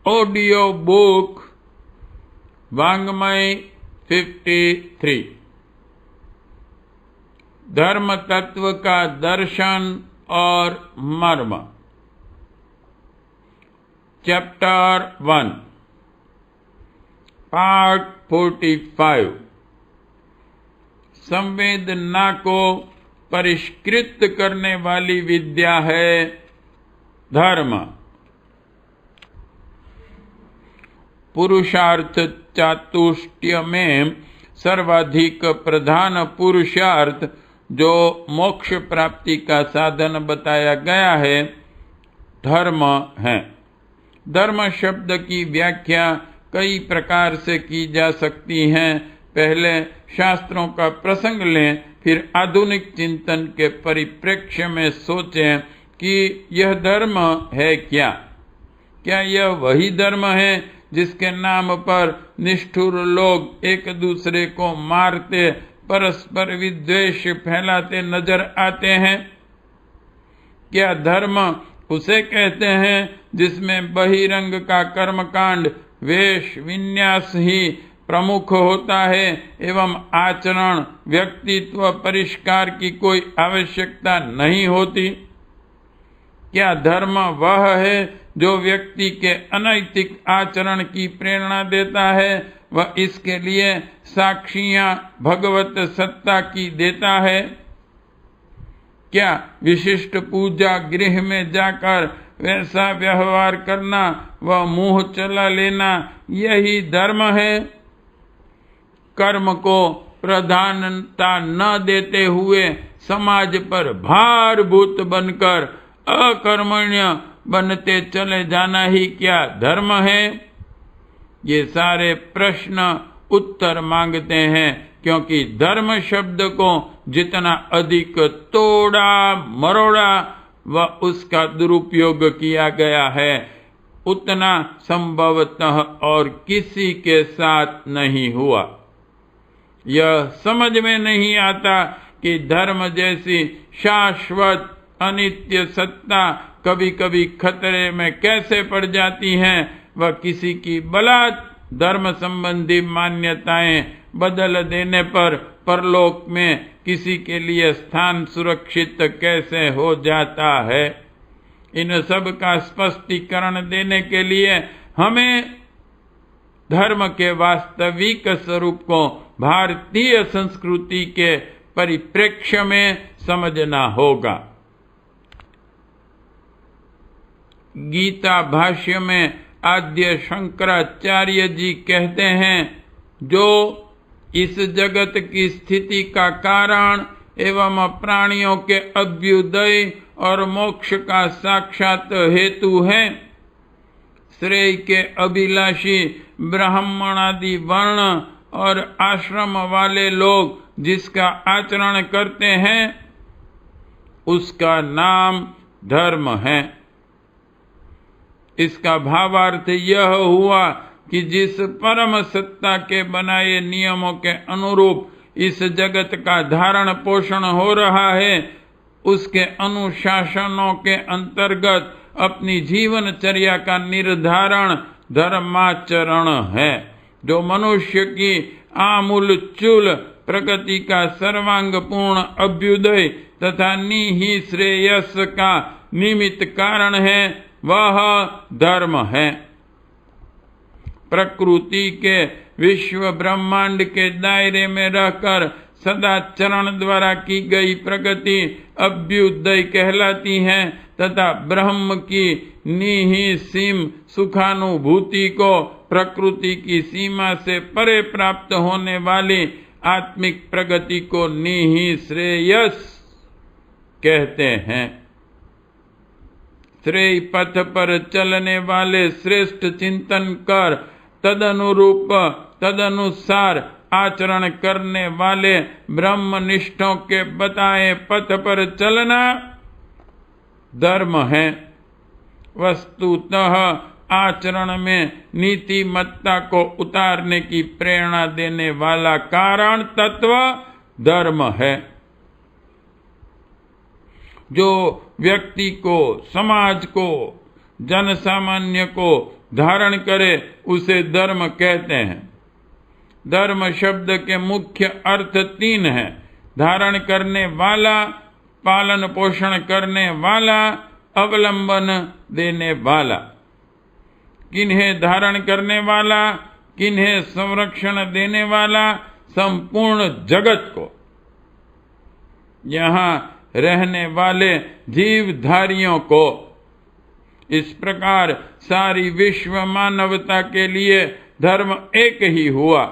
Audio book वाङ्मय 53। धर्म तत्व का दर्शन और मर्म। Chapter 1 part 45। संवेदना को परिष्कृत करने वाली विद्या है धर्म। पुरुषार्थ चातुष्टय में सर्वाधिक प्रधान पुरुषार्थ जो मोक्ष प्राप्ति का साधन बताया गया है धर्म है। धर्म शब्द की व्याख्या कई प्रकार से की जा सकती है। पहले शास्त्रों का प्रसंग लें, फिर आधुनिक चिंतन के परिप्रेक्ष्य में सोचें कि यह धर्म है क्या। क्या यह वही धर्म है जिसके नाम पर निष्ठुर लोग एक दूसरे को मारते, परस्पर विद्वेष फैलाते नजर आते हैं? क्या धर्म उसे कहते हैं जिसमें बहिरंग का कर्मकांड, वेश विन्यास ही प्रमुख होता है एवं आचरण, व्यक्तित्व परिष्कार की कोई आवश्यकता नहीं होती? क्या धर्म वह है जो व्यक्ति के अनैतिक आचरण की प्रेरणा देता है, वह इसके लिए साक्षियां भगवत सत्ता की देता है? क्या विशिष्ट पूजा गृह में जाकर वैसा व्यवहार करना व मुंह चला लेना यही धर्म है? कर्म को प्रधानता न देते हुए समाज पर भारभूत बनकर अकर्मण्य बनते चले जाना ही क्या धर्म है? ये सारे प्रश्न उत्तर मांगते हैं, क्योंकि धर्म शब्द को जितना अधिक तोड़ा मरोड़ा व उसका दुरुपयोग किया गया है, उतना संभवतः और किसी के साथ नहीं हुआ। यह समझ में नहीं आता कि धर्म जैसी शाश्वत अनित्य सत्ता कभी कभी खतरे में कैसे पड़ जाती हैं, व किसी की बलात् धर्म संबंधी मान्यताएं बदल देने पर परलोक में किसी के लिए स्थान सुरक्षित कैसे हो जाता है। इन सब का स्पष्टीकरण देने के लिए हमें धर्म के वास्तविक स्वरूप को भारतीय संस्कृति के परिप्रेक्ष्य में समझना होगा। गीता भाष्य में आद्य शंकराचार्य जी कहते हैं, जो इस जगत की स्थिति का कारण एवं प्राणियों के अभ्युदय और मोक्ष का साक्षात हेतु है। श्रेय के अभिलाषी ब्राह्मणादि वर्ण और आश्रम वाले लोग जिसका आचरण करते हैं उसका नाम धर्म है। इसका भावार्थ यह हुआ कि जिस परम सत्ता के बनाए नियमों के अनुरूप इस जगत का धारण पोषण हो रहा है, उसके अनुशासनों के अंतर्गत अपनी जीवनचर्या का निर्धारण धर्माचरण है, जो मनुष्य की आमूल चूल प्रगति का सर्वांगपूर्ण अभ्युदय तथा निहित श्रेयस का निमित्त कारण है, वह धर्म है। प्रकृति के विश्व ब्रह्मांड के दायरे में रहकर सदाचरण द्वारा की गई प्रगति अभ्युदय कहलाती है, तथा ब्रह्म की निहिसीम सुखानुभूति को प्रकृति की सीमा से परे प्राप्त होने वाली आत्मिक प्रगति को निहित श्रेयस कहते हैं। श्रेय पथ पर चलने वाले श्रेष्ठ चिंतन कर तदनुरूप तदनुसार आचरण करने वाले ब्रह्मनिष्ठों के बताए पथ पर चलना धर्म है। वस्तुतः आचरण में नीतिमत्ता को उतारने की प्रेरणा देने वाला कारण तत्व धर्म है, जो व्यक्ति को, समाज को, जन सामान्य को धारण करे उसे धर्म कहते हैं। धर्म शब्द के मुख्य अर्थ 3 हैं: धारण करने वाला, पालन पोषण करने वाला, अवलंबन देने वाला। किन्हें धारण करने वाला, किन्हें संरक्षण देने वाला? संपूर्ण जगत को, यहाँ रहने वाले जीवधारियों को। इस प्रकार सारी विश्व मानवता के लिए धर्म एक ही हुआ,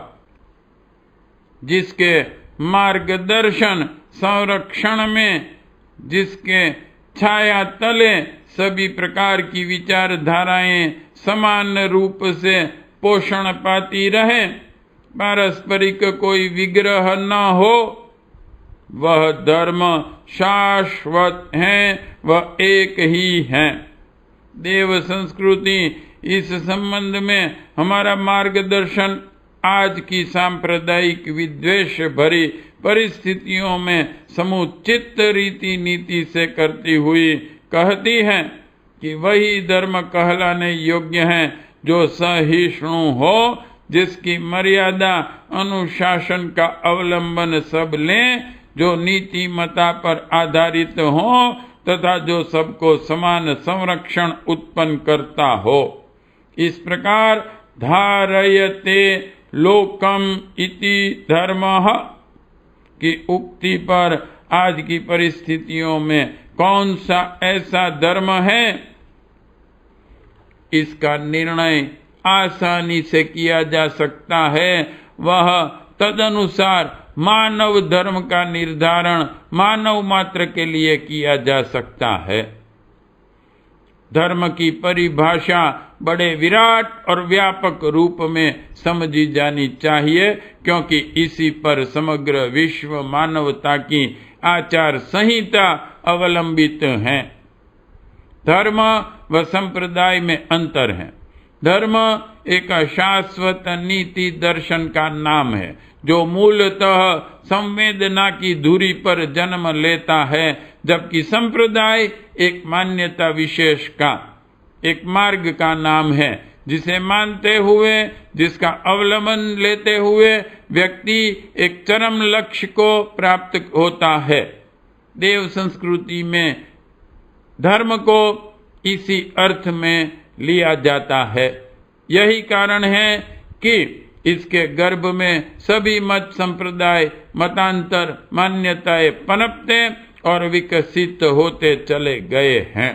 जिसके मार्गदर्शन संरक्षण में, जिसके छाया तले सभी प्रकार की विचारधाराएं समान रूप से पोषण पाती रहे, पारस्परिक कोई विग्रह न हो, वह धर्म शाश्वत है, वह एक ही है। देव संस्कृति इस संबंध में हमारा मार्गदर्शन आज की सांप्रदायिक विद्वेष भरी परिस्थितियों में समुचित रीति नीति से करती हुई कहती है कि वही धर्म कहलाने योग्य है जो सहिष्णु हो, जिसकी मर्यादा अनुशासन का अवलंबन सब लें, जो नीतिमत्ता पर आधारित हो तथा जो सबको समान संरक्षण उत्पन्न करता हो। इस प्रकार धारयते लोकम इति धर्मः की उक्ति पर आज की परिस्थितियों में कौन सा ऐसा धर्म है, इसका निर्णय आसानी से किया जा सकता है। वह तदनुसार मानव धर्म का निर्धारण मानव मात्र के लिए किया जा सकता है। धर्म की परिभाषा बड़े विराट और व्यापक रूप में समझी जानी चाहिए, क्योंकि इसी पर समग्र विश्व मानवता की आचार संहिता अवलंबित है। धर्म व संप्रदाय में अंतर है। धर्म एक शाश्वत नीति दर्शन का नाम है, जो मूलतः संवेदना की धुरी पर जन्म लेता है, जबकि संप्रदाय एक मान्यता विशेष का, एक मार्ग का नाम है, जिसे मानते हुए, जिसका अवलंबन लेते हुए व्यक्ति एक चरम लक्ष्य को प्राप्त होता है। देव संस्कृति में धर्म को इसी अर्थ में लिया जाता है। यही कारण है कि इसके गर्भ में सभी मत संप्रदाय, मतांतर, मान्यताएं पनपते और विकसित होते चले गए हैं।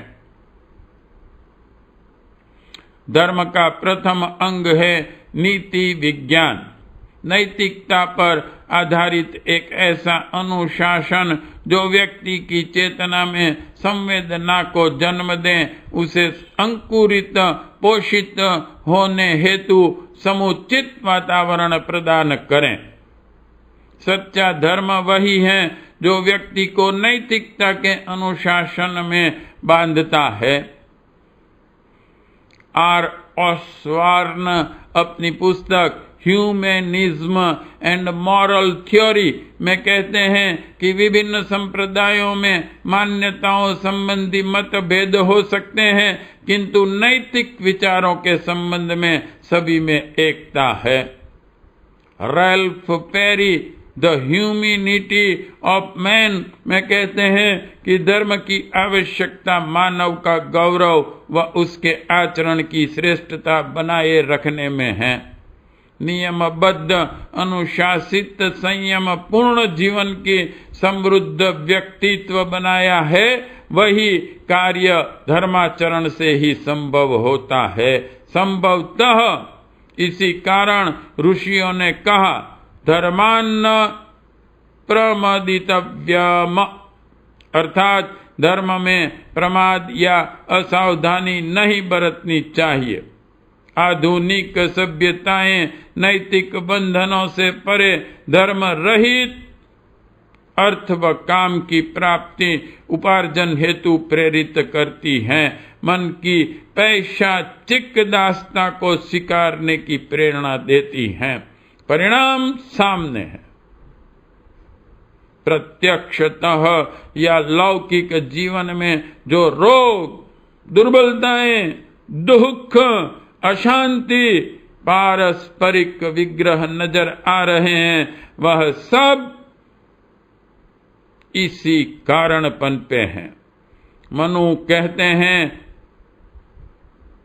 धर्म का प्रथम अंग है नीति विज्ञान। नैतिकता पर आधारित एक ऐसा अनुशासन जो व्यक्ति की चेतना में संवेदना को जन्म दें, उसे अंकुरित पोषित होने हेतु समुचित वातावरण प्रदान करें। सच्चा धर्म वही है जो व्यक्ति को नैतिकता के अनुशासन में बांधता है। आर ऑस्बॉर्न अपनी पुस्तक ह्यूमैनिज्म एंड मॉरल थ्योरी में कहते हैं कि विभिन्न संप्रदायों में मान्यताओं संबंधी मतभेद हो सकते हैं, किंतु नैतिक विचारों के संबंध में सभी में एकता है। Ralph peri the humanity of man में कहते हैं कि धर्म की आवश्यकता मानव का गौरव व उसके आचरण की श्रेष्ठता बनाए रखने में है। नियमबद्ध, अनुशासित, संयम पूर्ण जीवन की समृद्ध व्यक्तित्व बनाया है, वही कार्य धर्माचरण से ही संभव होता है। संभवतः इसी कारण ऋषियों ने कहा, धर्मान्न प्रमदितव्यम, अर्थात धर्म में प्रमाद या असावधानी नहीं बरतनी चाहिए। आधुनिक सभ्यताएं नैतिक बंधनों से परे धर्म रहित अर्थ व काम की प्राप्ति उपार्जन हेतु प्रेरित करती हैं। मन की पैशाचिक दास्ता को स्वीकारने की प्रेरणा देती हैं। परिणाम सामने है। प्रत्यक्षतः या लौकिक जीवन में जो रोग, दुर्बलताएं, दुख, अशांति, पारस्परिक विग्रह नजर आ रहे हैं, वह सब इसी कारणपन पे हैं। मनु कहते हैं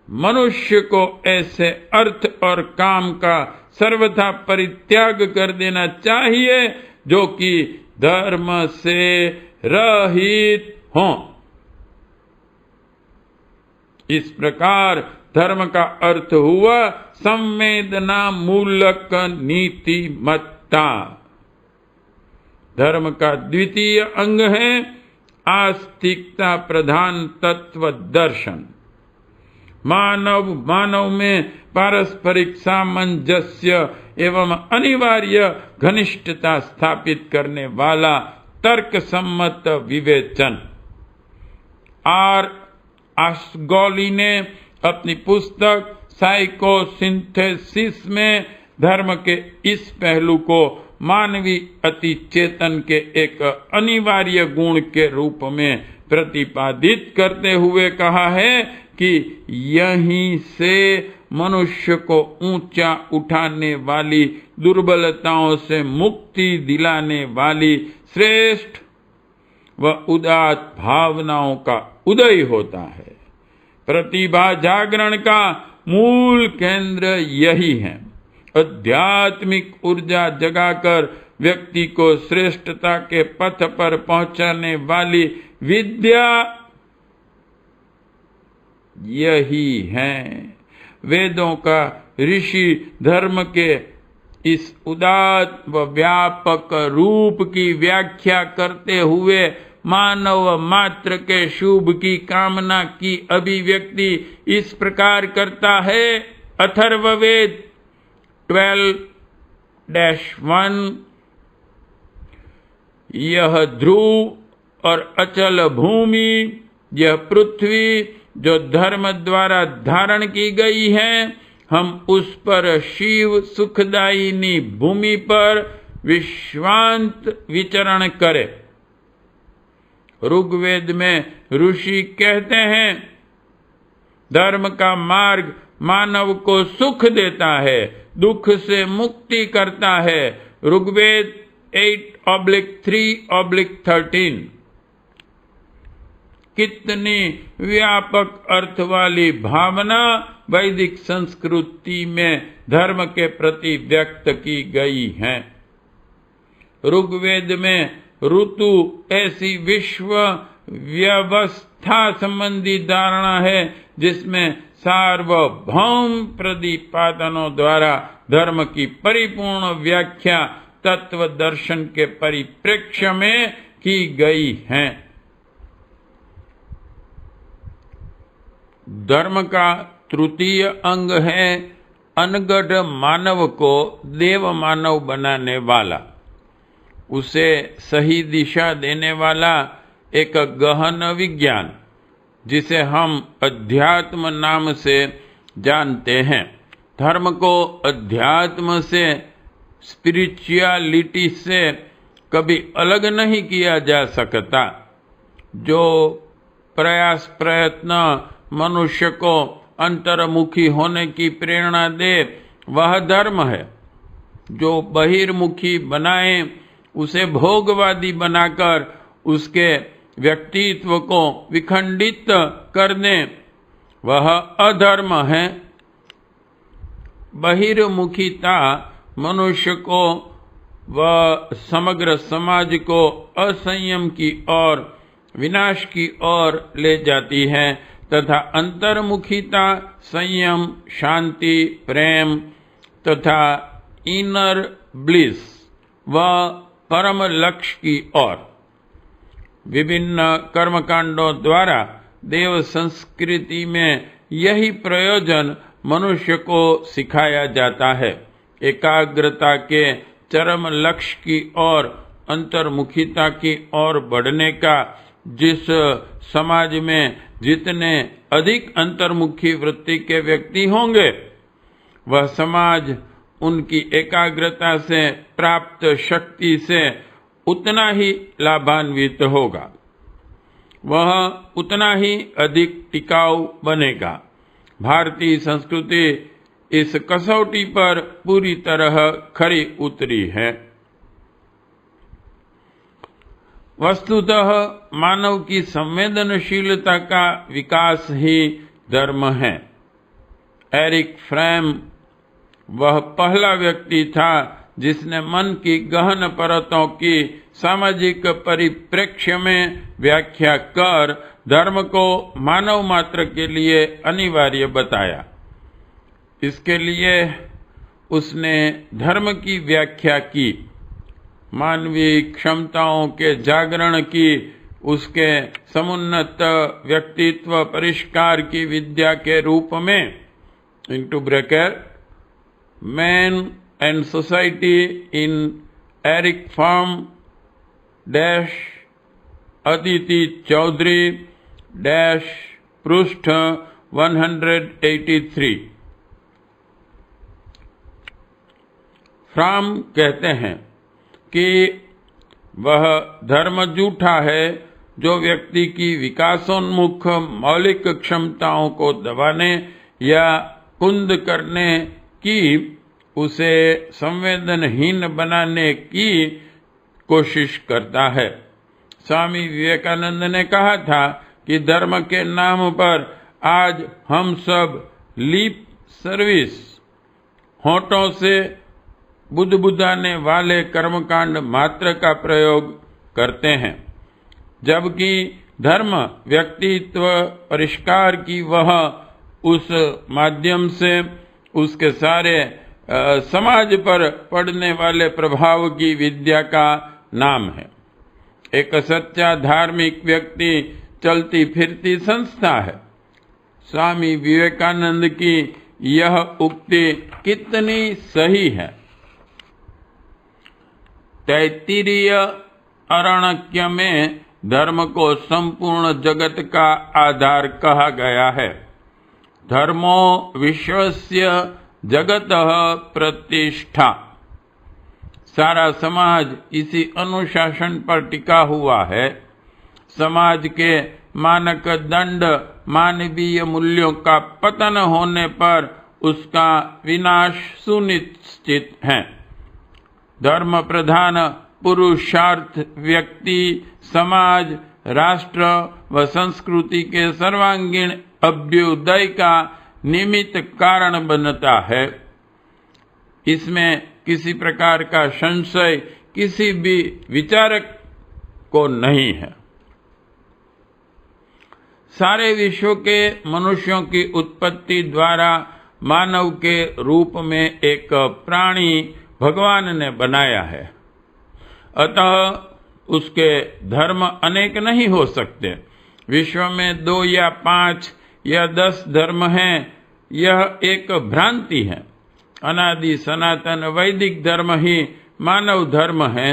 मनुष्य को ऐसे अर्थ और काम का सर्वथा परित्याग कर देना चाहिए जो कि धर्म से रहित हों। इस प्रकार धर्म का अर्थ हुआ संवेदना मूलक नीतिमत्ता। धर्म का द्वितीय अंग है आस्तिकता प्रधान तत्व दर्शन। मानव में पारस्परिक सामंजस्य एवं अनिवार्य घनिष्ठता स्थापित करने वाला तर्क सम्मत विवेचन। आर आस्गोली ने अपनी पुस्तक साइकोसिंथेसिस में धर्म के इस पहलू को मानवीय अति चेतन के एक अनिवार्य गुण के रूप में प्रतिपादित करते हुए कहा है कि यहीं से मनुष्य को ऊंचा उठाने वाली, दुर्बलताओं से मुक्ति दिलाने वाली श्रेष्ठ व उदात्त भावनाओं का उदय होता है। प्रतिभा जागरण का मूल केंद्र यही है। आध्यात्मिक ऊर्जा जगाकर व्यक्ति को श्रेष्ठता के पथ पर पहुंचाने वाली विद्या यही है। वेदों का ऋषि धर्म के इस उदात्त व व्यापक रूप की व्याख्या करते हुए मानव मात्र के शुभ की कामना की अभिव्यक्ति इस प्रकार करता है। अथर्ववेद 12-1 यह ध्रुव और अचल भूमि, यह पृथ्वी जो धर्म द्वारा धारण की गई है, हम उस पर शिव सुखदायिनी भूमि पर विश्वांत विचरण करें। ऋग्वेद में ऋषि कहते हैं धर्म का मार्ग मानव को सुख देता है, दुख से मुक्ति करता है। ऋग्वेद 8/3/13। कितनी व्यापक अर्थ वाली भावना वैदिक संस्कृति में धर्म के प्रति व्यक्त की गई है। ऋग्वेद में ऋतु ऐसी विश्व व्यवस्था संबंधी धारणा है जिसमें सार्वभौम प्रतिपादनों द्वारा धर्म की परिपूर्ण व्याख्या तत्व दर्शन के परिप्रेक्ष्य में की गई है। धर्म का तृतीय अंग है अनगढ़ मानव को देव मानव बनाने वाला, उसे सही दिशा देने वाला एक गहन विज्ञान जिसे हम अध्यात्म नाम से जानते हैं। धर्म को अध्यात्म से, स्पिरिचुअलिटी से कभी अलग नहीं किया जा सकता। जो प्रयास प्रयत्न मनुष्य को अंतर्मुखी होने की प्रेरणा दे वह धर्म है। जो बहिर्मुखी बनाए, उसे भोगवादी बनाकर उसके व्यक्तित्व को विखंडित कर दे वह अधर्म है। बहिर्मुखिता मनुष्य को व समग्र समाज को असंयम की ओर, विनाश की ओर ले जाती है तथा अंतर्मुखिता संयम, शांति, प्रेम तथा इनर ब्लिस व परम लक्ष्य की ओर। विभिन्न कर्मकांडों द्वारा देव संस्कृति में यही प्रयोजन मनुष्य को सिखाया जाता है। एकाग्रता के चरम लक्ष्य की ओर, अंतर्मुखिता की ओर बढ़ने का। जिस समाज में जितने अधिक अंतर्मुखी वृत्ति के व्यक्ति होंगे वह समाज उनकी एकाग्रता से प्राप्त शक्ति से उतना ही लाभान्वित होगा, वह उतना ही अधिक टिकाऊ बनेगा। भारतीय संस्कृति इस कसौटी पर पूरी तरह खरी उतरी है। वस्तुतः मानव की संवेदनशीलता का विकास ही धर्म है। एरिक फ्रैम वह पहला व्यक्ति था जिसने मन की गहन परतों की सामाजिक परिप्रेक्ष्य में व्याख्या कर धर्म को मानव मात्र के लिए अनिवार्य बताया। इसके लिए उसने धर्म की व्याख्या की, मानवीय क्षमताओं के जागरण की, उसके समुन्नत व्यक्तित्व परिष्कार की विद्या के रूप में into bracket man and society in Erich Fromm dash Aditi Chaudhary dash पृष्ठ 183। फ्राम कहते हैं कि वह धर्म झूठा है जो व्यक्ति की विकासोन्मुख मौलिक क्षमताओं को दबाने या कुंद करने की, उसे संवेदनहीन बनाने की कोशिश करता है। स्वामी विवेकानंद ने कहा था कि धर्म के नाम पर आज हम सब लिप सर्विस, होठों से बुदबुदाने वाले कर्मकांड मात्र का प्रयोग करते हैं, जबकि धर्म व्यक्तित्व परिष्कार की वह उस माध्यम से उसके सारे समाज पर पड़ने वाले प्रभाव की विद्या का नाम है। एक सच्चा धार्मिक व्यक्ति चलती फिरती संस्था है। स्वामी विवेकानंद की यह उक्ति कितनी सही है। तैत्तिरीय अरण्यक में धर्म को संपूर्ण जगत का आधार कहा गया है। धर्मो विश्वस्य जगतः प्रतिष्ठा। सारा समाज इसी अनुशासन पर टिका हुआ है। समाज के मानक दंड मानवीय मूल्यों का पतन होने पर उसका विनाश सुनिश्चित है। धर्म प्रधान पुरुषार्थ व्यक्ति, समाज, राष्ट्र व संस्कृति के सर्वांगीण अभ्युदय का निमित्त कारण बनता है। इसमें किसी प्रकार का संशय किसी भी विचारक को नहीं है। सारे विश्व के मनुष्यों की उत्पत्ति द्वारा मानव के रूप में एक प्राणी भगवान ने बनाया है। अतः उसके धर्म अनेक नहीं हो सकते। विश्व में 2 या 5 या 10 धर्म हैं, यह एक भ्रांति है। अनादि सनातन वैदिक धर्म ही मानव धर्म है।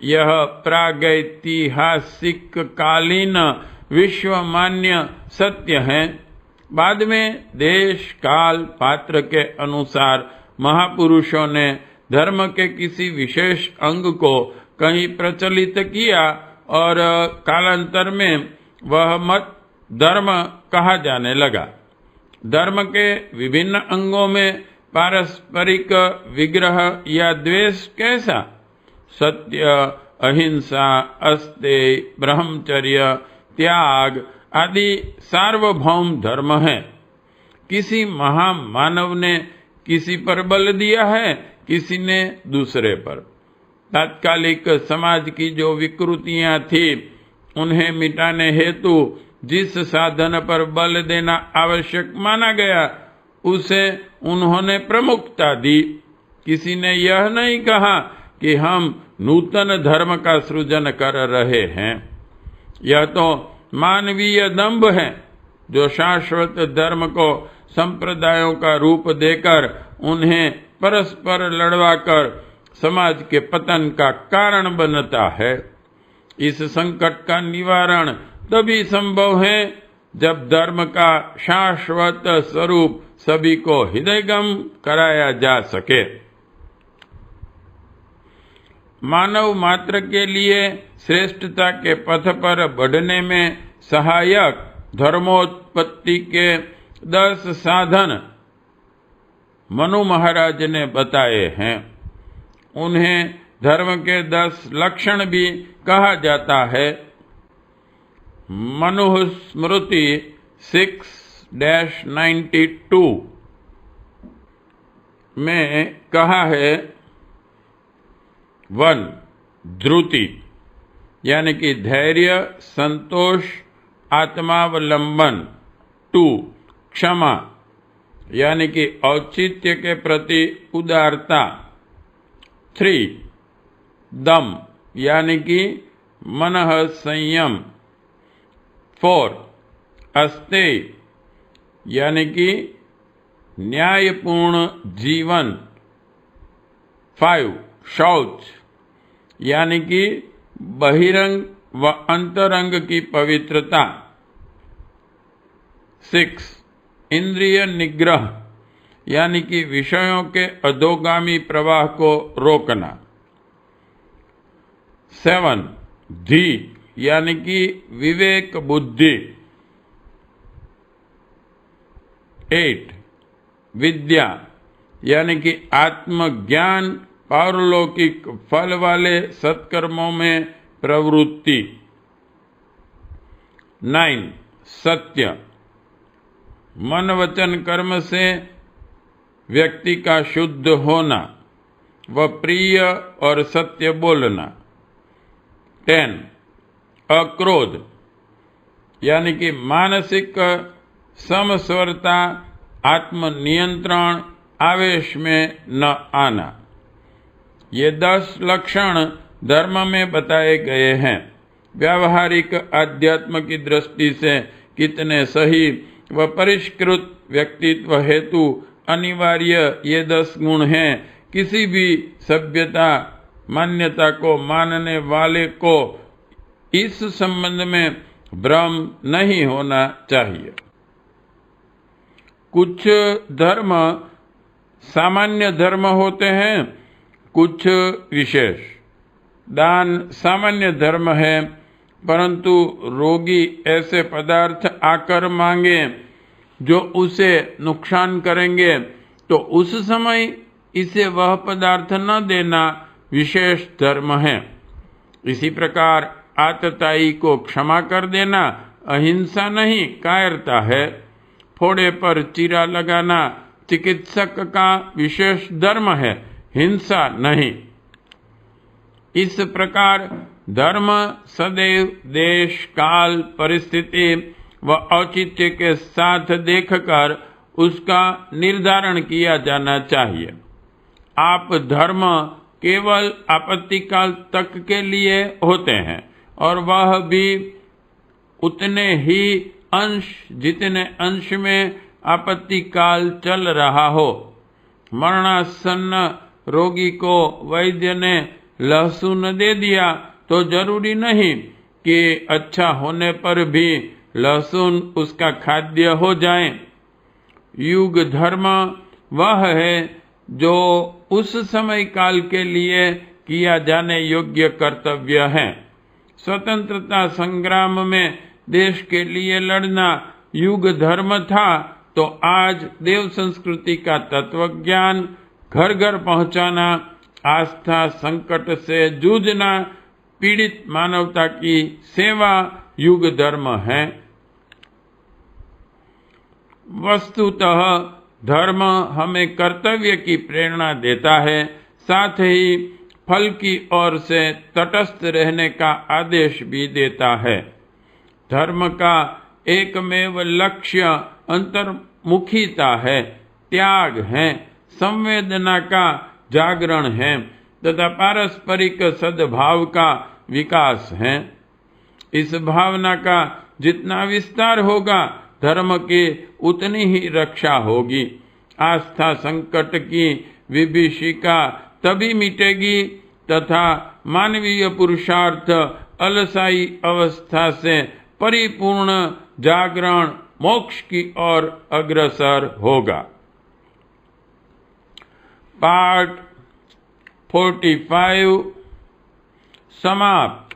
यह प्रागैतिहासिक कालीन विश्व मान्य सत्य है। बाद में देश काल पात्र के अनुसार महापुरुषों ने धर्म के किसी विशेष अंग को कहीं प्रचलित किया और कालांतर में वह मत धर्म कहा जाने लगा। धर्म के विभिन्न अंगों में पारस्परिक विग्रह या द्वेष कैसा? सत्य, अहिंसा, अस्तेय, ब्रह्मचर्य, त्याग आदि सार्वभौम धर्म है। किसी महामानव ने किसी पर बल दिया है, किसी ने दूसरे पर। तात्कालिक समाज की जो विकृतियां थी उन्हें मिटाने हेतु जिस साधन पर बल देना आवश्यक माना गया उसे उन्होंने प्रमुखता दी। किसी ने यह नहीं कहा कि हम नूतन धर्म का सृजन कर रहे हैं। यह तो मानवीय दंभ है जो शाश्वत धर्म को संप्रदायों का रूप देकर उन्हें परस्पर लड़वाकर समाज के पतन का कारण बनता है। इस संकट का निवारण तभी संभव है जब धर्म का शाश्वत स्वरूप सभी को हृदयगम कराया जा सके। मानव मात्र के लिए श्रेष्ठता के पथ पर बढ़ने में सहायक धर्मोत्पत्ति के 10 साधन मनु महाराज ने बताए हैं। उन्हें धर्म के 10 लक्षण भी कहा जाता है। मनुस्मृति 6-92 में कहा है 1 धृति यानी कि धैर्य, संतोष, आत्मावलंबन। 2 क्षमा यानी कि औचित्य के प्रति उदारता। 3 दम यानी कि मनः संयम। 4 अस्तेय यानी कि न्यायपूर्ण जीवन। 5 शौच यानी कि बहिरंग व अंतरंग की पवित्रता। 6 इंद्रिय निग्रह यानी कि विषयों के अधोगामी प्रवाह को रोकना। 7 धी यानी कि विवेक बुद्धि। 8 विद्या यानी कि आत्मज्ञान, पारलौकिक फल वाले सत्कर्मों में प्रवृत्ति। 9 सत्य मन वचन कर्म से व्यक्ति का शुद्ध होना व प्रिय और सत्य बोलना। 10 अक्रोध यानी कि मानसिक समस्वरता, आत्मनियंत्रण, आवेश में न आना। ये 10 लक्षण धर्म में बताए गए हैं। व्यावहारिक अध्यात्म की दृष्टि से कितने सही व परिष्कृत व्यक्तित्व हेतु अनिवार्य ये 10 गुण हैं, किसी भी सभ्यता मान्यता को मानने वाले को इस संबंध में भ्रम नहीं होना चाहिए। कुछ धर्म सामान्य धर्म होते हैं, कुछ विशेष। दान सामान्य धर्म है, परंतु रोगी ऐसे पदार्थ आकर मांगे जो उसे नुकसान करेंगे तो उस समय इसे वह पदार्थ न देना विशेष धर्म है। इसी प्रकार आतताई को क्षमा कर देना अहिंसा नहीं, कायरता है। फोड़े पर चीरा लगाना चिकित्सक का विशेष धर्म है, हिंसा नहीं। इस प्रकार धर्म सदैव देश, काल, परिस्थिति व औचित्य के साथ देखकर उसका निर्धारण किया जाना चाहिए। आप धर्म केवल आपत्तिकाल तक के लिए होते हैं और वह भी उतने ही अंश जितने अंश में आपत्तिकाल चल रहा हो। मरणासन्न रोगी को वैद्य ने लहसुन दे दिया तो जरूरी नहीं कि अच्छा होने पर भी लहसुन उसका खाद्य हो जाए। युग धर्म वह है जो उस समय काल के लिए किया जाने योग्य कर्तव्य है। स्वतंत्रता संग्राम में देश के लिए लड़ना युग धर्म था, तो आज देव संस्कृति का तत्वज्ञान घर घर पहुंचाना, आस्था संकट से जूझना, पीड़ित मानवता की सेवा युग धर्म है। वस्तुतः धर्म हमें कर्तव्य की प्रेरणा देता है, साथ ही फल की ओर से तटस्थ रहने का आदेश भी देता है। धर्म का एकमेव लक्ष्य अंतर्मुखीता है, त्याग है, संवेदना का जागरण है तथा पारस्परिक सद्भाव का विकास है। इस भावना का जितना विस्तार होगा, धर्म की उतनी ही रक्षा होगी। आस्था संकट की विभीषिका तभी मिटेगी तथा मानवीय पुरुषार्थ अलसाई अवस्था से परिपूर्ण जागरण मोक्ष की ओर अग्रसर होगा। पाठ 45 समाप्त।